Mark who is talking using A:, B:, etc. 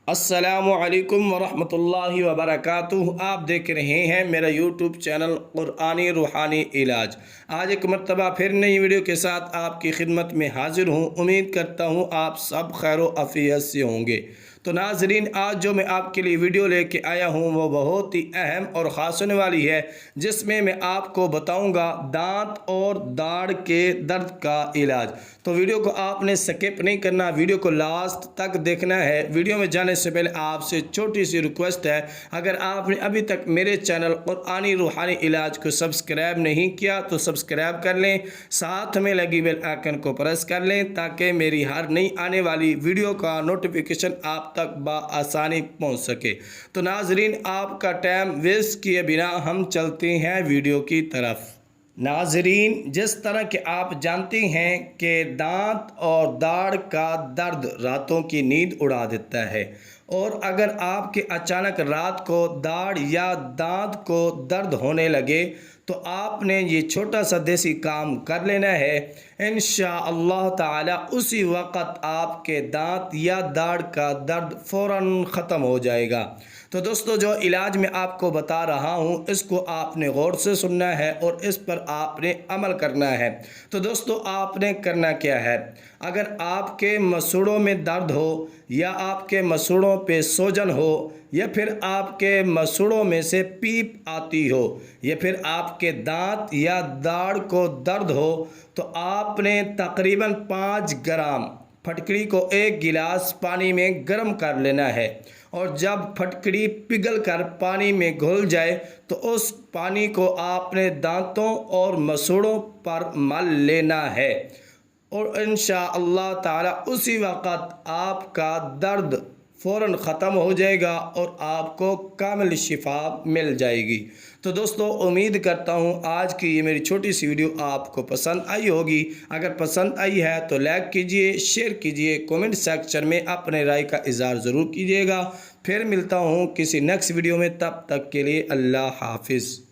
A: السلام علیکم ورحمۃ اللہ وبرکاتہ۔ آپ دیکھ رہے ہیں میرا یوٹیوب چینل قرآنی روحانی علاج۔ آج ایک مرتبہ پھر نئی ویڈیو کے ساتھ آپ کی خدمت میں حاضر ہوں۔ امید کرتا ہوں آپ سب خیر و عافیت سے ہوں گے۔ تو ناظرین، آج جو میں آپ کے لیے ویڈیو لے کے آیا ہوں وہ بہت ہی اہم اور خاص ہونے والی ہے، جس میں میں آپ کو بتاؤں گا دانت اور داڑھ کے درد کا علاج۔ تو ویڈیو کو آپ نے سکپ نہیں کرنا، ویڈیو کو لاسٹ تک دیکھنا ہے۔ ویڈیو میں جانے سے پہلے آپ سے چھوٹی سی ریکویسٹ ہے، اگر آپ نے ابھی تک میرے چینل قرآنی روحانی علاج کو سبسکرائب نہیں کیا تو سبسکرائب کر لیں، ساتھ میں لگی بیل آئکن کو پریس کر لیں تاکہ میری ہر نئی آنے والی ویڈیو کا نوٹیفیکیشن آپ تک بآسانی پہنچ سکے۔ تو ناظرین، آپ کا ٹائم ویسٹ کیے بنا ہم چلتے ہیں ویڈیو کی طرف۔ ناظرین، جس طرح کہ آپ جانتے ہیں کہ دانت اور داڑھ کا درد راتوں کی نیند اڑا دیتا ہے، اور اگر آپ کے اچانک رات کو داڑھ یا دانت کو درد ہونے لگے تو آپ نے یہ چھوٹا سا دیسی کام کر لینا ہے۔ انشاءاللہ تعالی اسی وقت آپ کے دانت یا داڑھ کا درد فوراً ختم ہو جائے گا۔ تو دوستو، جو علاج میں آپ کو بتا رہا ہوں اس کو آپ نے غور سے سننا ہے اور اس پر آپ نے عمل کرنا ہے۔ تو دوستو، آپ نے کرنا کیا ہے؟ اگر آپ کے مسوڑوں میں درد ہو، یا آپ کے مسوڑوں پہ سوجن ہو، یا پھر آپ کے مسوڑوں میں سے پیپ آتی ہو، یا پھر آپ کے دانت یا داڑھ کو درد ہو، تو آپ نے تقریباً 5 گرام پھٹکری کو 1 گلاس پانی میں گرم کر لینا ہے، اور جب پھٹکری پگھل کر پانی میں گھل جائے تو اس پانی کو آپ نے دانتوں اور مسوڑوں پر مل لینا ہے، اور انشاءاللہ تعالی اسی وقت آپ کا درد فوراً ختم ہو جائے گا اور آپ کو کامل شفا مل جائے گی۔ تو دوستو، امید کرتا ہوں آج کی یہ میری چھوٹی سی ویڈیو آپ کو پسند آئی ہوگی۔ اگر پسند آئی ہے تو لائک کیجئے، شیئر کیجئے، کومنٹ سیکشن میں اپنے رائے کا اظہار ضرور کیجئے گا۔ پھر ملتا ہوں کسی نیکسٹ ویڈیو میں، تب تک کے لیے اللہ حافظ۔